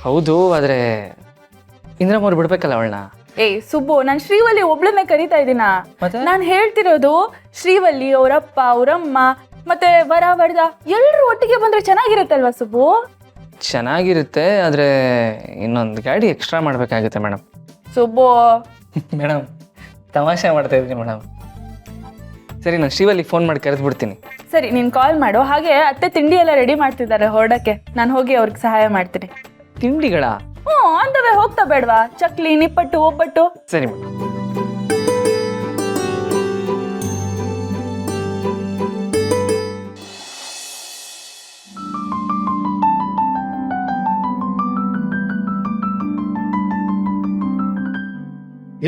ಹೌದು, ಆದರೆ ಇಂದ್ರಮ್ಮವ್ರು ಬಿಡ್ಬೇಕಲ್ಲ ಅವಳನ್ನ. ಏಯ್ ಸುಬ್ಬು, ನಾನು ಶ್ರೀವಲ್ಲಿ ಒಬ್ಳನ್ನೇ ಕರಿತಾ ಇದ್ದೀನ. ಮತ್ತೆ? ನಾನು ಹೇಳ್ತಿರೋದು ಶ್ರೀವಲ್ಲಿ, ಅವರಪ್ಪ, ಅವರಮ್ಮ, ಮತ್ತೆ ವರದ ಎಲ್ಲರೂ ಒಟ್ಟಿಗೆ ಬಂದ್ರೆ ಚೆನ್ನಾಗಿರುತ್ತಲ್ವಾ ಸುಬ್ಬು? ಚೆನ್ನಾಗಿರುತ್ತೆ, ಆದರೆ ಇನ್ನೊಂದು ಗಾಡಿ ಎಕ್ಸ್ಟ್ರಾ ಮಾಡಬೇಕಾಗುತ್ತೆ ಮೇಡಮ್. ಸುಬ್ಬು ಮೇಡಮ್, ತಮಾಷೆ ಮಾಡ್ತಾ ಇದ್ದೀನಿ ಮೇಡಮ್. ಸರಿ, ನಾನು ಶ್ರೀವಲ್ಲಿಗೆ ಫೋನ್ ಮಾಡಿ ಕರೆದ್ಬಿಡ್ತೀನಿ. ಸರಿ, ನೀನು ಕಾಲ್ ಮಾಡು. ಹಾಗೆ ಅತ್ತೆ ತಿಂಡಿ ಎಲ್ಲ ರೆಡಿ ಮಾಡ್ತಿದ್ದಾರೆ ಹೊರಡಕ್ಕೆ. ನಾನು ಹೋಗಿ ಅವ್ರಿಗೆ ಸಹಾಯ ಮಾಡ್ತೀನಿ. ತಿಂಡಿಗಳ? ಹ್ಞೂ, ಅಂದವೇ ಹೋಗ್ತಾ ಬೇಡವಾ? ಚಕ್ಲಿ, ನಿಪ್ಪಟ್ಟು, ಒಬ್ಬಟ್ಟು. ಸರಿ ಮೇಡಮ್.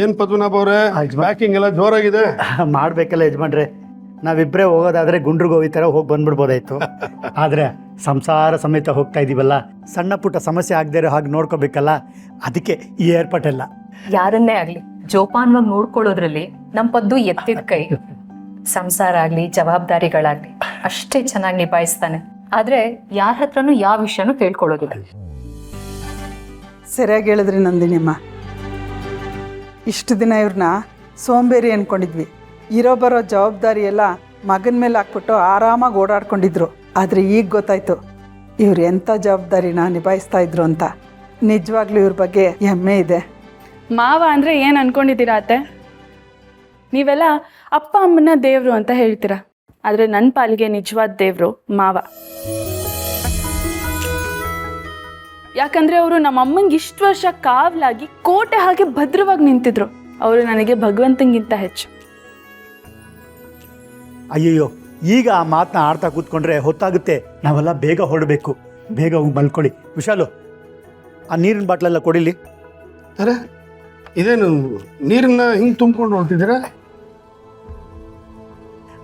ಏನ್ ಪದ್ಮನಾಭ ಅವರೇ, ಪ್ಯಾಕಿಂಗ್ ಎಲ್ಲ ಜೋರಾಗಿದೆ. ಮಾಡ್ಬೇಕಲ್ಲ ಯಜಮಾನ್ರೆ. ನಾವಿಬ್ಬರೇ ಹೋಗೋದಾದ್ರೆ ಗುಂಡ್ರಿಗೋವಿ ಥರ ಹೋಗಿ ಬಂದ್ಬಿಡ್ಬೋದಾಯ್ತು. ಆದರೆ ಸಂಸಾರ ಸಮೇತ ಹೋಗ್ತಾ ಇದೀವಲ್ಲ, ಸಣ್ಣ ಪುಟ್ಟ ಸಮಸ್ಯೆ ಆಗದೇ ಇರೋ ಹಾಗೆ ನೋಡ್ಕೋಬೇಕಲ್ಲ, ಅದಕ್ಕೆ ಈ ಏರ್ಪಾಟೆಲ್ಲ. ಯಾರನ್ನೇ ಆಗ್ಲಿ ಜೋಪಾನವಾಗಿ ನೋಡ್ಕೊಳ್ಳೋದ್ರಲ್ಲಿ ನಮ್ಮ ಪದ್ದು ಎತ್ತಿದ ಕೈ. ಸಂಸಾರ ಆಗ್ಲಿ, ಜವಾಬ್ದಾರಿಗಳಾಗ್ಲಿ ಅಷ್ಟೇ ಚೆನ್ನಾಗಿ ನಿಭಾಯಿಸ್ತಾನೆ. ಆದ್ರೆ ಯಾರ ಹತ್ರನೂ ಯಾವ ವಿಷಯನೂ ಕೇಳ್ಕೊಳ್ಳೋದಿಲ್ಲ. ಸರಿಯಾಗಿ ಹೇಳಿದ್ರಿ ನಂದಿನಿಯಮ್ಮ. ಇಷ್ಟು ದಿನ ಇವ್ರನ್ನ ಸೋಂಬೇರಿ ಅಂದ್ಕೊಂಡಿದ್ವಿ. ಇರೋ ಬರೋ ಜವಾಬ್ದಾರಿ ಎಲ್ಲ ಮಗನ ಮೇಲೆ ಹಾಕ್ಬಿಟ್ಟು ಆರಾಮಾಗಿ ಓಡಾಡ್ಕೊಂಡಿದ್ರು. ಆದರೆ ಈಗ ಗೊತ್ತಾಯ್ತು ಇವ್ರು ಎಂಥ ಜವಾಬ್ದಾರಿನ ನಿಭಾಯಿಸ್ತಾ ಇದ್ರು ಅಂತ. ನಿಜವಾಗ್ಲೂ ಇವ್ರ ಬಗ್ಗೆ ಹೆಮ್ಮೆ ಇದೆ. ಮಾವ ಅಂದರೆ ಏನು ಅನ್ಕೊಂಡಿದ್ದೀರಾ ಅತ್ತೆ? ನೀವೆಲ್ಲ ಅಪ್ಪ ಅಮ್ಮನ ದೇವರು ಅಂತ ಹೇಳ್ತೀರಾ, ಆದರೆ ನನ್ನ ಪಾಲಿಗೆ ನಿಜವಾದ ದೇವರು ಮಾವ. ಯಾಕಂದರೆ ಅವರು ನಮ್ಮ ಅಮ್ಮಂಗೆ ಇಷ್ಟು ವರ್ಷ ಕಾವಲಾಗಿ ಕೋಟೆ ಹಾಗೆ ಭದ್ರವಾಗಿ ನಿಂತಿದ್ರು. ಅವರು ನನಗೆ ಭಗವಂತಂಗಿಂತ ಹೆಚ್ಚು. ಅಯ್ಯಯ್ಯೋ, ಈಗ ಆ ಮಾತನ್ನ ಆಡ್ತಾ ಕೂತ್ಕೊಂಡ್ರೆ ಹೊತ್ತಾಗುತ್ತೆ. ನಾವೆಲ್ಲ ಬೇಗ ಹೊರಡಬೇಕು. ಬೇಗ ಹೋಗಿ ಮಲ್ಕೊಳ್ಳಿ. ವಿಶಾಲು, ಆ ನೀರಿನ ಬಾಟ್ಲೆಲ್ಲ ಕೊಡಿಲಿ. ಅರೆ, ಇದೇನು ನೀರನ್ನ ಹಿಂಗೆ ತುಂಬ್ಕೊಂಡು ಹೊರಟಿದ್ದೀರಾ?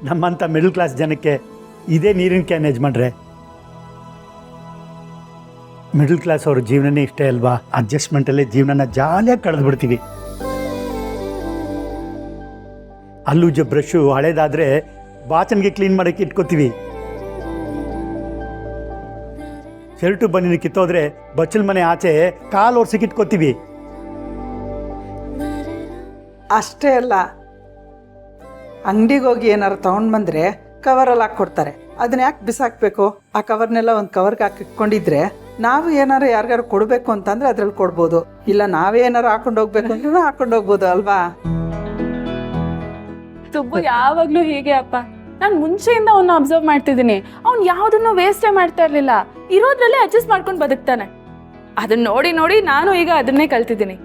ನಮ್ಮಂಥ ಮಿಡಲ್ ಕ್ಲಾಸ್ ಜನಕ್ಕೆ ಇದೇ ನೀರಿನ ಕ್ಯಾನ್ ಯಜಮಾನ್ರೆ. ಮಿಡಲ್ ಕ್ಲಾಸ್ ಅವ್ರ ಜೀವನನೇ ಇಷ್ಟೇ ಅಲ್ವಾ? ಅಡ್ಜಸ್ಟ್ಮೆಂಟಲ್ಲೇ ಜೀವನನ ಜಾಲಿಯಾಗಿ ಕಳೆದು ಬಿಡ್ತೀವಿ. ಅಲ್ಲೂಜ ಬ್ರಷು ಹಳೇದಾದರೆ ಬಾಚನ್ಗೆ ಕ್ಲೀನ್ ಮಾಡೋಕ್ಕೆ ಇಟ್ಕೋತೀವಿ. ಶರ್ಟು ಬನ್ನಿನ ಕಿತ್ತೋದ್ರೆ ಬಚ್ಚಲ್ ಮನೆ ಆಚೆ ಕಾಲು ಒರ್ಸಕ್ಕೆ ಇಟ್ಕೋತೀವಿ. ಅಷ್ಟೇ ಅಲ್ಲ, ಅಂಗಡಿಗೆ ಹೋಗಿ ಏನಾರು ತೊಗೊಂಡು ಬಂದರೆ ಕವರಲ್ಲಿ ಹಾಕ್ಕೊಡ್ತಾರೆ. ಅದನ್ನ ಯಾಕೆ ಬಿಸಾಕಬೇಕು? ಆ ಕವರ್ನೆಲ್ಲ ಒಂದು ಕವರ್ಗೆ ಹಾಕಿ ಇಟ್ಕೊಂಡಿದ್ರೆ ನಾವು ಏನಾರು ಯಾರಿಗಾರು ಕೊಡಬೇಕು ಅಂತಂದರೆ ಅದ್ರಲ್ಲಿ ಕೊಡ್ಬೋದು. ಇಲ್ಲ ನಾವೇ ಏನಾರು ಹಾಕೊಂಡು ಹೋಗ್ಬೇಕು ಅಂದ್ರೆ ಹಾಕೊಂಡು ಹೋಗ್ಬೋದು ಅಲ್ವಾ? ಸುಬ್ಬು ಯಾವಾಗಲೂ ಹೀಗೆ ಅಪ್ಪ. ನಾನು ಮುಂಚೆಯಿಂದ ಅವನ್ನ ಅಬ್ಸರ್ವ್ ಮಾಡ್ತಿದ್ದೀನಿ. ಅವ್ನು ಯಾವುದನ್ನು ವೇಸ್ಟೇ ಮಾಡ್ತಾ ಇರಲಿಲ್ಲ. ಇರೋದ್ರಲ್ಲೇ ಅಡ್ಜಸ್ಟ್ ಮಾಡ್ಕೊಂಡು ಬದುಕ್ತಾನೆ. ಅದನ್ನ ನೋಡಿ ನೋಡಿ ನಾನು ಈಗ ಅದನ್ನೇ ಕಲ್ತಿದ್ದೀನಿ.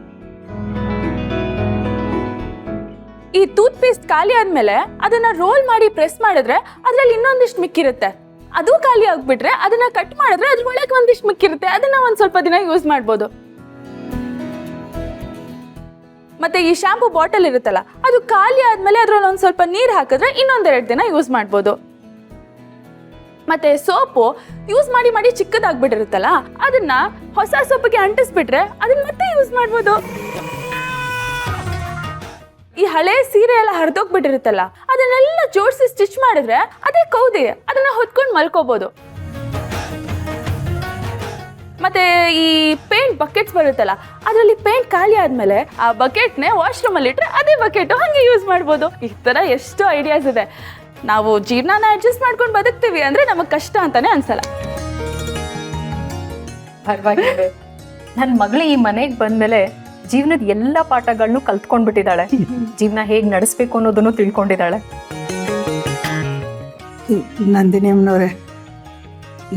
ಈ ಟೂತ್ ಪೇಸ್ಟ್ ಖಾಲಿ ಆದ್ಮೇಲೆ ಅದನ್ನ ರೋಲ್ ಮಾಡಿ ಪ್ರೆಸ್ ಮಾಡಿದ್ರೆ ಅದ್ರಲ್ಲಿ ಇನ್ನೊಂದಿಷ್ಟು ಮಿಕ್ಕಿರುತ್ತೆ. ಅದು ಖಾಲಿ ಆಗ್ಬಿಟ್ರೆ ಅದನ್ನ ಕಟ್ ಮಾಡಿದ್ರೆ ಅದ್ರೊಳಗೆ ಒಂದಿಷ್ಟು ಮಿಕ್ಕಿರುತ್ತೆ. ಅದನ್ನ ಒಂದ್ ಸ್ವಲ್ಪ ದಿನ ಯೂಸ್ ಮಾಡ್ಬೋದು. ಮತ್ತೆ ಈ ಶಾಂಪೂ ಬಾಟಲ್ ಇರುತ್ತಲ್ಲ, ಅದು ಖಾಲಿ ಆದ್ಮೇಲೆ ಅದ್ರಲ್ಲಿ ಒಂದ್ ಸ್ವಲ್ಪ ನೀರು ಹಾಕಿದ್ರೆ ಇನ್ನೊಂದೆರಡು ದಿನ ಯೂಸ್ ಮಾಡ್ಬೋದು. ಮತ್ತೆ ಸೋಪು ಯೂಸ್ ಮಾಡಿ ಮಾಡಿ ಚಿಕ್ಕದಾಗ್ಬಿಟ್ಟಿರುತ್ತಲ್ಲ, ಅದನ್ನ ಹೊಸ ಸೋಪಿಗೆ ಅಂಟಿಸ್ಬಿಟ್ರೆ ಅದನ್ನ ಮತ್ತೆ ಯೂಸ್ ಮಾಡ್ಬೋದು. ಈ ಹಳೆ ಸೀರೆ ಎಲ್ಲ ಹರಿದೋಗ್ಬಿಟ್ಟಿರುತ್ತಲ್ಲ, ಅದನ್ನೆಲ್ಲ ಜೋಡಿಸಿ ಸ್ಟಿಚ್ ಮಾಡಿದ್ರೆ ಅದೇ ಕೌದಿ, ಅದನ್ನ ಹೊತ್ಕೊಂಡು ಮಲ್ಕೋಬಹುದು. ಮತ್ತೆ ಈ ಪೇಂಟ್ ಬಕೆಟ್ಸ್ ಬರುತ್ತಲ್ಲ, ಅದರಲ್ಲಿ ಪೇಂಟ್ ಖಾಲಿ ಆದ್ಮೇಲೆ ಆ ಬಕೆಟ್ನೇ ವಾಶ್ರೂಮ್ ಅಲ್ಲಿ ಇಟ್ರೆ ಅದೇ ಬಕೆಟ್ ಹಂಗೆ ಯೂಸ್ ಮಾಡ್ಬೋದು. ಈ ತರ ಎಷ್ಟು ಐಡಿಯಾಸ್ ಇದೆ. ನಾವು ಜೀವನನ ಅಡ್ಜಸ್ಟ್ ಮಾಡ್ಕೊಂಡು ಬದುಕ್ತೀವಿ ಅಂದ್ರೆ ನಮಗೆ ಕಷ್ಟ ಅಂತಾನೆ ಅನ್ಸಲ್ಲ. ಪರವಾಗಿಲ್ಲ, ನನ್ನ ಮಗಳು ಈ ಮನೆಗೆ ಬಂದ್ಮೇಲೆ ಜೀವನದ ಎಲ್ಲ ಪಾಠಗಳನ್ನು ಕಲ್ತ್ಕೊಂಡ್ಬಿಟ್ಟಿದ್ದಾಳೆ. ಜೀವನ ಹೇಗೆ ನಡೆಸ್ಬೇಕು ಅನ್ನೋದನ್ನು ತಿಳ್ಕೊಂಡಿದ್ದಾಳೆ. ನಂದಿನಿಯಮ್ಮನವ್ರೆ,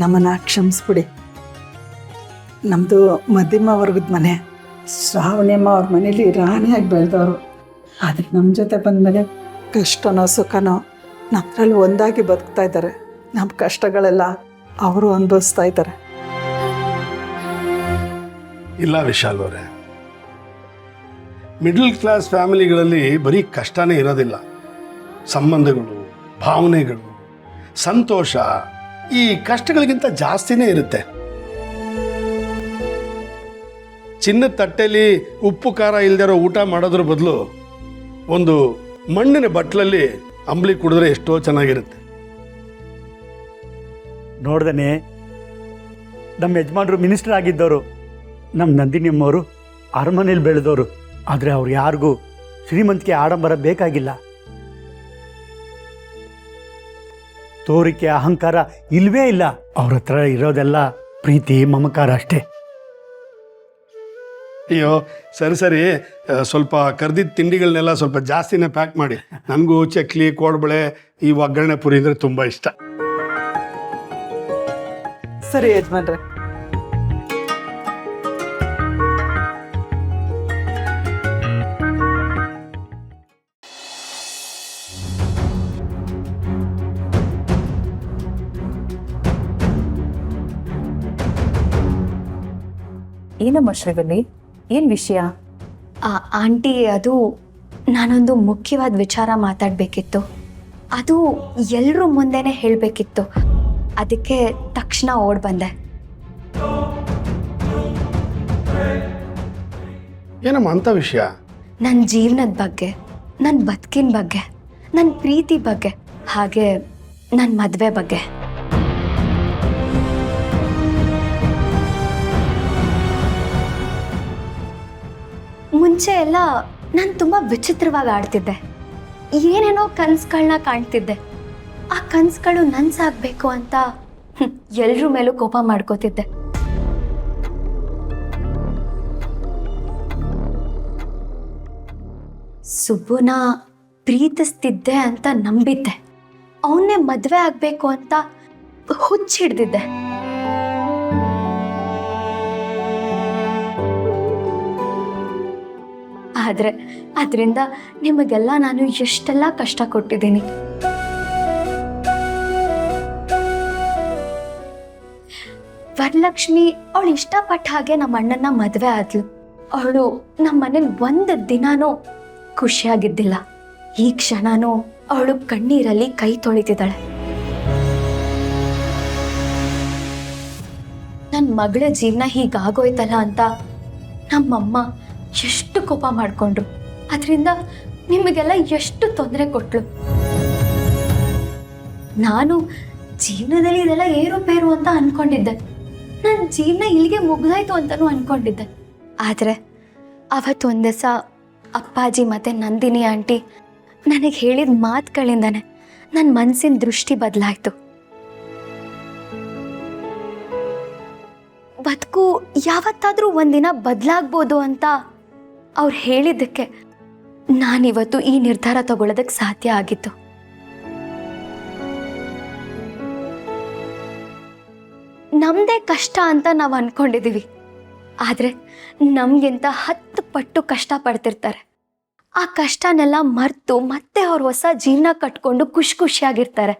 ನಮ್ಮನ್ನ ಕ್ಷಮಿಸ್ಬಿಡಿ. ನಮ್ಮದು ಮಧ್ಯಮ ವರ್ಗದ ಮನೆ. ಶ್ರಾವಣಿಯಮ್ಮ ಅವ್ರ ಮನೇಲಿ ರಾಣಿಯಾಗಿ ಬೆಳೆದವರು. ಆದರೆ ನಮ್ಮ ಜೊತೆ ಬಂದಮೇಲೆ ಕಷ್ಟನೋ ಸುಖನೋ ನಮ್ಮದ್ರಲ್ಲಿ ಒಂದಾಗಿ ಬದುಕ್ತಾ ಇದ್ದಾರೆ. ನಮ್ಮ ಕಷ್ಟಗಳೆಲ್ಲ ಅವರು ಅನುಭವಿಸ್ತಾ ಇದ್ದಾರೆ. ಇಲ್ಲ ವಿಶಾಲ್ ಅವರೇ, ಮಿಡಲ್ ಕ್ಲಾಸ್ ಫ್ಯಾಮಿಲಿಗಳಲ್ಲಿ ಬರೀ ಕಷ್ಟನೇ ಇರೋದಿಲ್ಲ. ಸಂಬಂಧಗಳು, ಭಾವನೆಗಳು, ಸಂತೋಷ ಈ ಕಷ್ಟಗಳಿಗಿಂತ ಜಾಸ್ತಿನೇ ಇರುತ್ತೆ. ಚಿನ್ನದ ತಟ್ಟೆಯಲ್ಲಿ ಉಪ್ಪು ಖಾರ ಇಲ್ದಿರೋ ಊಟ ಮಾಡೋದ್ರ ಬದಲು ಒಂದು ಮಣ್ಣಿನ ಬಟ್ಲಲ್ಲಿ ಅಂಬ್ಲಿ ಕುಡಿದ್ರೆ ಎಷ್ಟೋ ಚೆನ್ನಾಗಿರುತ್ತೆ. ನೋಡ್ದೇ ನಮ್ಮ ಯಜಮಾನ್ರು ಮಿನಿಸ್ಟರ್ ಆಗಿದ್ದವರು. ನಮ್ಮ ನಂದಿನಿಯಮ್ಮವರು ಅರಮನೇಲಿ ಬೆಳೆದವರು, ಆದರೆ ಅವ್ರು ಯಾರಿಗೂ ಶ್ರೀಮಂತಿಕೆ ಆಡಂಬರ ಬೇಕಾಗಿಲ್ಲ. ತೋರಿಕೆ ಅಹಂಕಾರ ಇಲ್ವೇ ಇಲ್ಲ. ಅವ್ರ ಹತ್ರ ಇರೋದೆಲ್ಲ ಪ್ರೀತಿ ಮಮಕಾರ ಅಷ್ಟೇ. ಅಯ್ಯೋ ಸರಿ ಸರಿ, ಸ್ವಲ್ಪ ಕರ್ದಿದ್ದ ತಿಂಡಿಗಳನ್ನೆಲ್ಲ ಸ್ವಲ್ಪ ಜಾಸ್ತಿನೇ ಪ್ಯಾಕ್ ಮಾಡಿ. ನನಗೂ ಚಕ್ಲಿ, ಕೋಡ್ಬಳೆ, ಈ ಒಗ್ಗರಣೆ ಪುರಿ ಅಂದರೆ ತುಂಬ ಇಷ್ಟ. ಸರಿ ಯಜಮಾನ್ರೆ. ಏನಮ್ಮ ಶ್ರೀವಲ್ಲಿ, ಏನ್ ವಿಷಯ? ಆಂಟಿ, ಅದು ನಾನೊಂದು ಮುಖ್ಯವಾದ ವಿಚಾರ ಮಾತಾಡಬೇಕಿತ್ತು. ಅದು ಎಲ್ಲರೂ ಮುಂದೆನೇ ಹೇಳಬೇಕಿತ್ತು. ಅದಕ್ಕೆ ತಕ್ಷಣ ಓಡ್ ಬಂದೆ. ಏನಮ್ಮ ಅಂಥ ವಿಷಯ? ನನ್ನ ಜೀವನದ ಬಗ್ಗೆ, ನನ್ನ ಬದುಕಿನ ಬಗ್ಗೆ, ನನ್ನ ಪ್ರೀತಿ ಬಗ್ಗೆ, ಹಾಗೆ ನನ್ನ ಮದುವೆ ಬಗ್ಗೆ. ಮುಂಚೆ ಎಲ್ಲ ನಾನು ತುಂಬ ವಿಚಿತ್ರವಾಗಿ ಆಡ್ತಿದ್ದೆ. ಏನೇನೋ ಕನಸುಗಳನ್ನ ಕಾಣ್ತಿದ್ದೆ. ಆ ಕನಸುಗಳು ನನ್ಸಾಗಬೇಕು ಅಂತ ಎಲ್ಲರ ಮೇಲೂ ಕೋಪ ಮಾಡ್ಕೋತಿದ್ದೆ. ಸುಬ್ಬುನ ಪ್ರೀತಿಸ್ತಿದ್ದೆ ಅಂತ ನಂಬಿದ್ದೆ. ಅವನ್ನೇ ಮದುವೆ ಆಗಬೇಕು ಅಂತ ಹುಚ್ಚಿಡ್ದಿದ್ದೆ. ಆದರೆ ಅದರಿಂದ ನಿಮಗೆಲ್ಲ ನಾನು ಎಷ್ಟೆಲ್ಲ ಕಷ್ಟ ಕೊಟ್ಟಿದ್ದೀನಿ. ವರಲಕ್ಷ್ಮಿ ಅವಳು ಇಷ್ಟಪಟ್ಟ ಹಾಗೆ ನಮ್ಮ ಅಣ್ಣನ ಮದುವೆ ಆದ್ಲು. ಅವಳು ನಮ್ಮ ಮನೇಲಿ ಒಂದು ದಿನಾನೂ ಖುಷಿಯಾಗಿದ್ದಿಲ್ಲ. ಈ ಕ್ಷಣನೂ ಅವಳು ಕಣ್ಣೀರಲ್ಲಿ ಕೈ ತೊಳಿತಿದ್ದಾಳೆ. ನನ್ನ ಮಗಳ ಜೀವನ ಹೀಗಾಗೋಯ್ತಲ್ಲ ಅಂತ ನಮ್ಮಮ್ಮ ಎಷ್ಟು ಕೋಪ ಮಾಡಿಕೊಂಡ್ರು. ಅದರಿಂದ ನಿಮಗೆಲ್ಲ ಎಷ್ಟು ತೊಂದರೆ ಕೊಟ್ಲು. ನಾನು ಜೀವನದಲ್ಲಿ ಇದೆಲ್ಲ ಏರುಪೇರು ಅಂತ ಅನ್ಕೊಂಡಿದ್ದೆ. ನನ್ನ ಜೀವನ ಇಲ್ಲಿಗೆ ಮುಗ್ದಾಯ್ತು ಅಂತಲೂ ಅನ್ಕೊಂಡಿದ್ದೆ. ಆದರೆ ಅವತ್ತು ಒಂದು ದಿವಸ ಅಪ್ಪಾಜಿ ಮತ್ತು ನಂದಿನಿ ಆಂಟಿ ನನಗೆ ಹೇಳಿದ ಮಾತುಗಳಿಂದನೇ ನನ್ನ ಮನಸ್ಸಿನ ದೃಷ್ಟಿ ಬದಲಾಯಿತು. ಬದುಕು ಯಾವತ್ತಾದರೂ ಒಂದಿನ ಬದಲಾಗ್ಬೋದು ಅಂತ ಅವ್ರು ಹೇಳಿದ್ದಕ್ಕೆ ನಾನಿವತ್ತು ಈ ನಿರ್ಧಾರ ತಗೊಳ್ಳೋದಕ್ಕೆ ಸಾಧ್ಯ ಆಗಿತ್ತು. ನಮ್ಮದೇ ಕಷ್ಟ ಅಂತ ನಾವು ಅಂದ್ಕೊಂಡಿದ್ದೀವಿ, ಆದರೆ ನಮಗಿಂತ 10 ಪಟ್ಟು ಕಷ್ಟಪಡ್ತಿರ್ತಾರೆ. ಆ ಕಷ್ಟನೆಲ್ಲ ಮರೆತು ಮತ್ತೆ ಅವ್ರು ಹೊಸ ಜೀವನ ಕಟ್ಕೊಂಡು ಖುಷಿಯಾಗಿರ್ತಾರೆ.